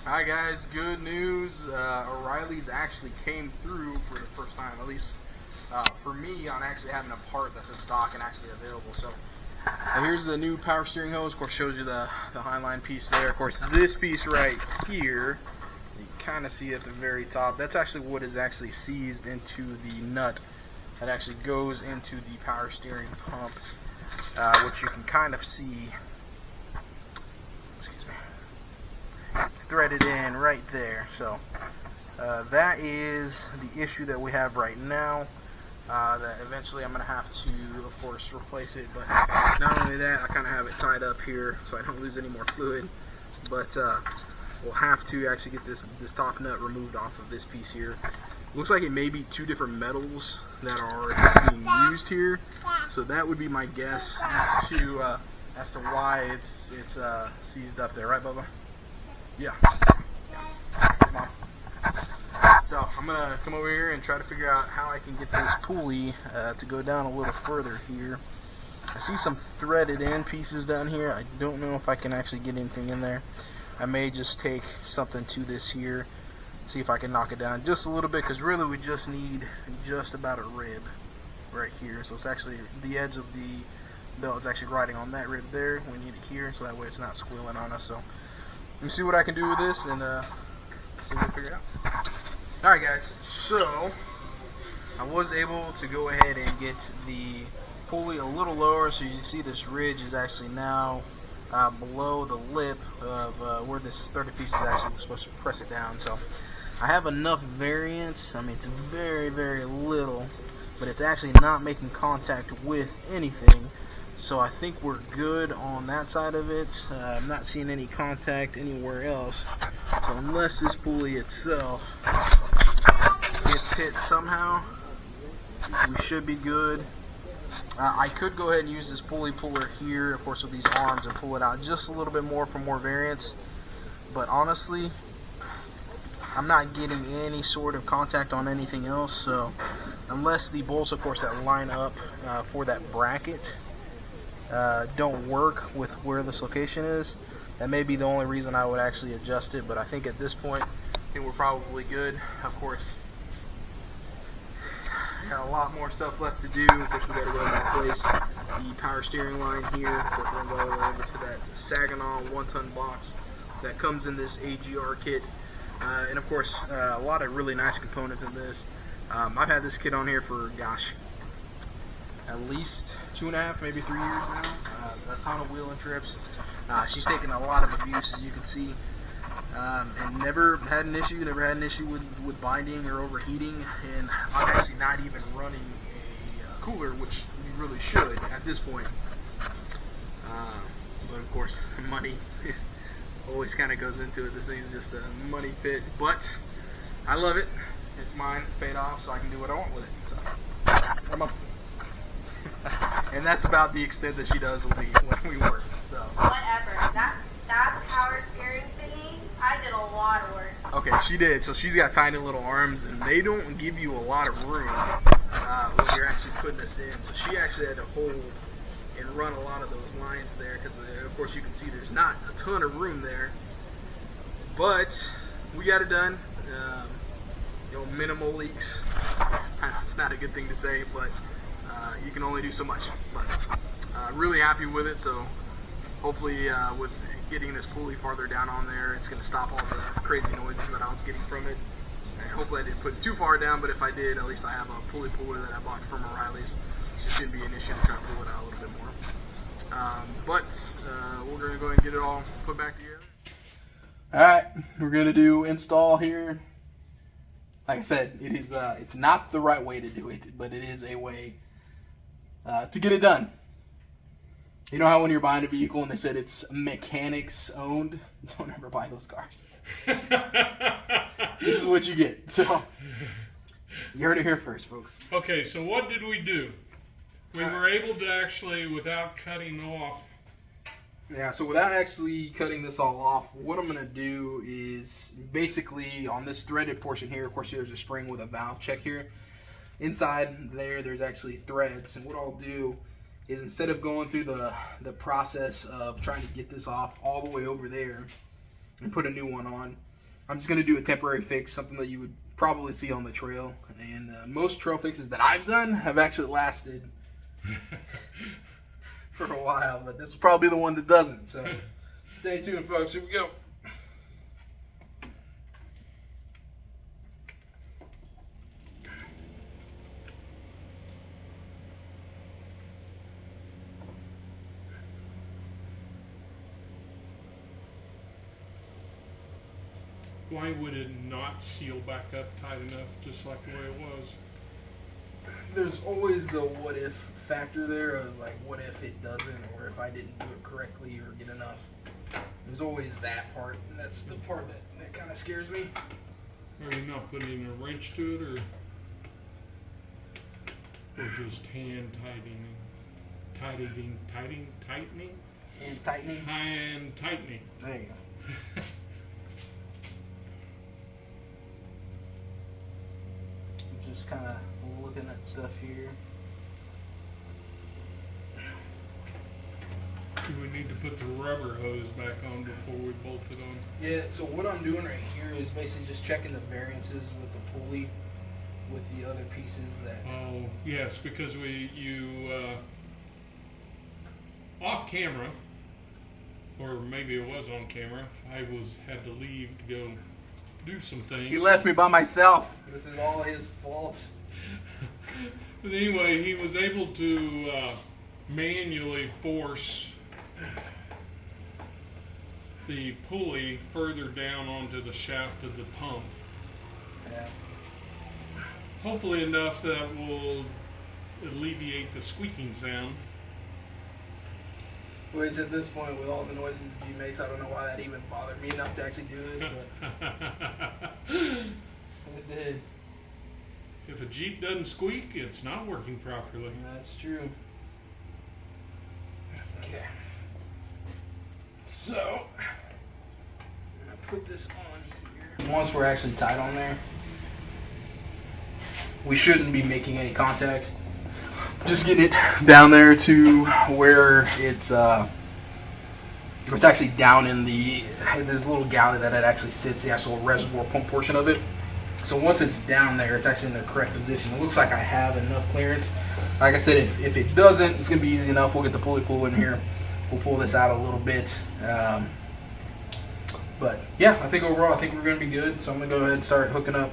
Hi guys, good news. O'Reilly's actually came through for the first time, at least for me, on actually having a part that's in stock and actually available. So here's the new power steering hose. Of course, shows you the Highline piece there. Of course, this piece right here, you kind of see at the very top, that's actually what is actually seized into the nut that actually goes into the power steering pump, which you can kind of see. It's threaded in right there. So that is the issue that we have right now, that eventually I'm going to have to, of course, replace it. But not only that, I kind of have it tied up here so I don't lose any more fluid. But we'll have to actually get this top nut removed off of this piece here. Looks like it may be two different metals that are being used here. So that would be my guess as to why it's seized up there. Right, Bubba? Yeah. Come on. So I'm gonna come over here and try to figure out how I can get this pulley to go down a little further here. I see some threaded in pieces down here. I don't know if I can actually get anything in there. I may just take something to this here, see if I can knock it down just a little bit, because really we just need just about a rib right here. So it's actually the edge of the belt is actually riding on that rib there. We need it here so that way it's not squealing on us. So let me see what I can do with this and see if we can figure it out. Alright guys, so I was able to go ahead and get the pulley a little lower, so you can see this ridge is actually now below the lip of where this 30 piece is actually supposed to press it down. So I have enough variance. I mean, it's very, very little, but it's actually not making contact with anything. So I think we're good on that side of it. I'm not seeing any contact anywhere else. So unless this pulley itself gets hit somehow, we should be good. I could go ahead and use this pulley puller here, of course, with these arms, and pull it out just a little bit more for more variance. But honestly, I'm not getting any sort of contact on anything else. So unless the bolts, of course, that line up for that bracket don't work with where this location is, that may be the only reason I would actually adjust it. But I think at this point, I think we're probably good. Of course, got a lot more stuff left to do. Of course, we got to go and replace the power steering line here. Of course, we're going to go over to that Saginaw 1-ton box that comes in this AGR kit. And of course, a lot of really nice components in this. I've had this kit on here for, gosh, at least 2.5, maybe 3 years now. A ton of wheel and trips. She's taken a lot of abuse, as you can see, and never had an issue with binding or overheating. And I'm actually not even running a cooler, which you really should at this point. But of course, money always kind of goes into it. This thing is just a money pit, but I love it. It's mine. It's paid off, so I can do what I want with it. So, come on. And that's about the extent that she does with me when we work. So whatever. That power steering thingy, I did a lot of work. Okay, she did. So she's got tiny little arms, and they don't give you a lot of room when you're actually putting this in. So she actually had to hold and run a lot of those lines there, because of course you can see there's not a ton of room there. But we got it done. Minimal leaks. I know it's not a good thing to say, but you can only do so much. But really happy with it. So hopefully with getting this pulley farther down on there, it's going to stop all the crazy noises that I was getting from it. And hopefully I didn't put it too far down, but if I did, at least I have a pulley puller that I bought from O'Reilly's, so it shouldn't be an issue to try to pull it out a little bit more. But we're going to go ahead and get it all put back together. Alright, we're going to do install here. Like I said, it is it's not the right way to do it, but it is a way to get it done. You know how when you're buying a vehicle and they said it's mechanics owned? Don't ever buy those cars. This is what you get. So you heard it here first, folks. Okay, so what did we do? We were able to actually, without cutting off. Yeah, so without actually cutting this all off, what I'm going to do is basically on this threaded portion here, of course there's a spring with a valve check here. Inside there's actually threads, and what I'll do is instead of going through the process of trying to get this off all the way over there and put a new one on, I'm just going to do a temporary fix, something that you would probably see on the trail. And most trail fixes that I've done have actually lasted for a while, but this will probably be the one that doesn't. So stay tuned, folks. Here we go. Why would it not seal back up tight enough, just like the way it was? There's always the what if factor there of like, what if it doesn't, or if I didn't do it correctly or get enough. There's always that part, and that's the part that kind of scares me. Are you not putting a wrench to it, or just hand tightening? And tightening. Hand tightening. There you go. Just kind of looking at stuff here. Do we need to put the rubber hose back on before we bolt it on? Yeah, so what I'm doing right here is basically just checking the variances with the pulley with the other pieces that... Oh, yes, because off camera, or maybe it was on camera, I had to leave to go do some things. He left me by myself. This is all his fault. But anyway, he was able to manually force the pulley further down onto the shaft of the pump. Yeah. Hopefully enough that will alleviate the squeaking sound. Which at this point, with all the noises the Jeep makes, I don't know why that even bothered me enough to actually do this, but it did. If a Jeep doesn't squeak, it's not working properly. That's true. Okay. So, I'm going to put this on here. Once we're actually tight on there, we shouldn't be making any contact. Just getting it down there to where it's actually down in this little galley that it actually sits, the actual reservoir pump portion of it. So once it's down there, it's actually in the correct position. It looks like I have enough clearance. Like I said, if it doesn't, it's going to be easy enough. We'll get the pulley pull in here. We'll pull this out a little bit. But yeah, I think overall, I think we're going to be good. So I'm going to go ahead and start hooking up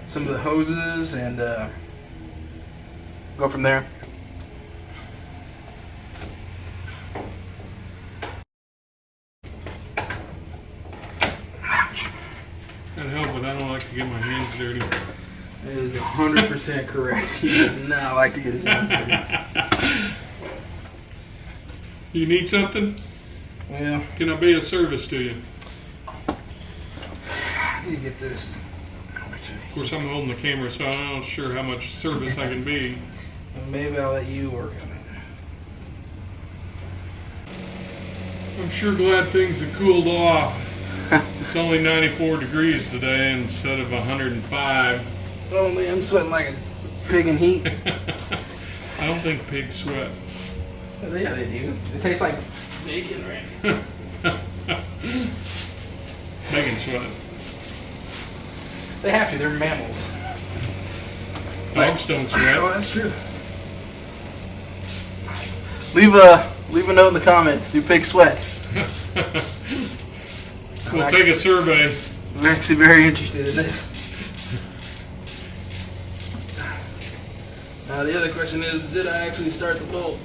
some of the hoses and go from there. Can't help it, I don't like to get my hands dirty. That is 100% correct. He does not like to get his hands dirty. You need something? Yeah. Can I be of service to you? I need to get this. Of course, I'm holding the camera, so I'm not sure how much service I can be. Maybe I'll let you work on it. I'm sure glad things have cooled off. It's only 94 degrees today instead of 105. Only I'm sweating like a pig in heat. I don't think pigs sweat. Yeah, they do. It tastes like bacon, right? Bacon sweat. They have to. They're mammals. Dogs don't sweat. Oh, that's true. Leave a note in the comments. Do pigs sweat? We'll take a survey. I'm actually very interested in this. Now the other question is, did I actually start the bolt?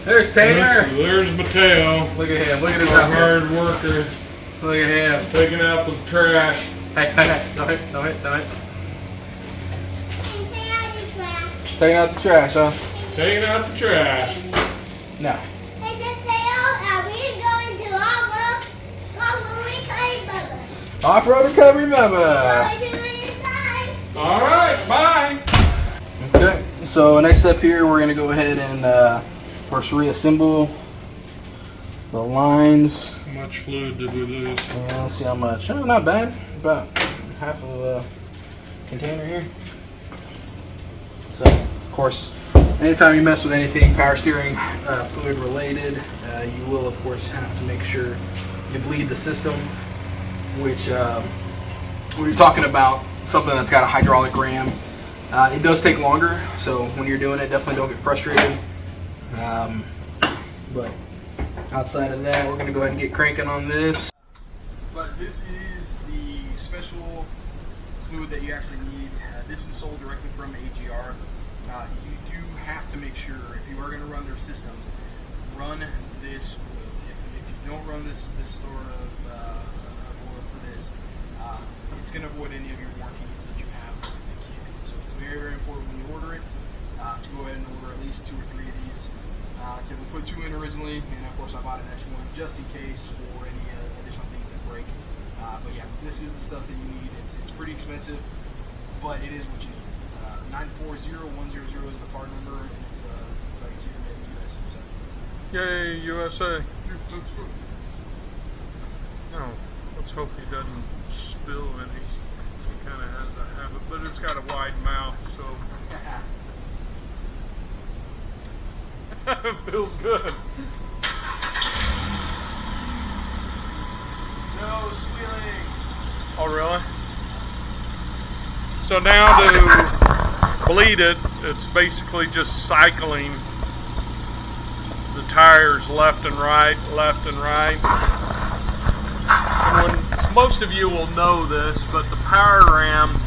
There's Taylor. There's Mateo. Look at him. Look at his Our outfit. hard worker. Look at him. Taking out the trash. Hey, don't hit. Taking out the trash, huh? Taking out the trash. No. Off-road recovery, Bubba. All right, bye. Okay, so next step here, we're going to go ahead and first reassemble the lines. How much fluid did we lose? Yeah, let's see how much. Oh, not bad. About half of a container here. So, of course, anytime you mess with anything power steering fluid related, you will of course have to make sure you bleed the system, which when you're talking about something that's got a hydraulic ram, it does take longer, so when you're doing it, definitely don't get frustrated. But outside of that, we're going to go ahead and get cranking on this. But this is the special fluid that you actually need. This is sold directly from AGR. You do have to make sure, if you are going to run their systems, run this fluid. If you don't run this store of oil for this, it's going to avoid any of your warranties that you have with the kit. So it's very, very important when you order it to go ahead and order at least 2 or 3 of these. Like I said, we put 2 in originally, and of course I bought an extra one just in case for any additional things that break. But yeah, this is the stuff that you need. It's pretty expensive, but it is what you need. 940100 is the part number, and it's like it's here made in the US. So. Yay, USA. No, let's hope he doesn't spill any. He kind of has a habit, but it's got a wide mouth, so. Feels good. No squealing. Oh, really? So now to bleed it, it's basically just cycling the tires left and right, left and right. When, most of you will know this, but the power ram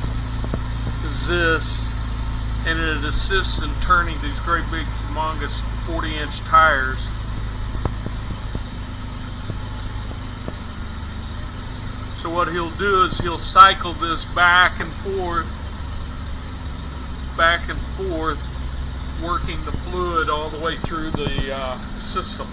is this, and it assists in turning these great big humongous 40-inch tires. So what he'll do is he'll cycle this back and forth, working the fluid all the way through the system.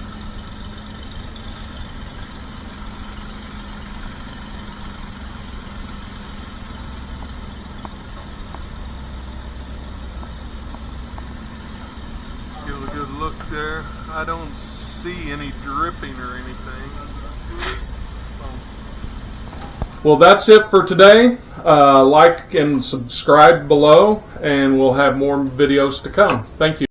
Give a good look there. I don't see any dripping or anything. Well, that's it for today. Like and subscribe below, and we'll have more videos to come. Thank you.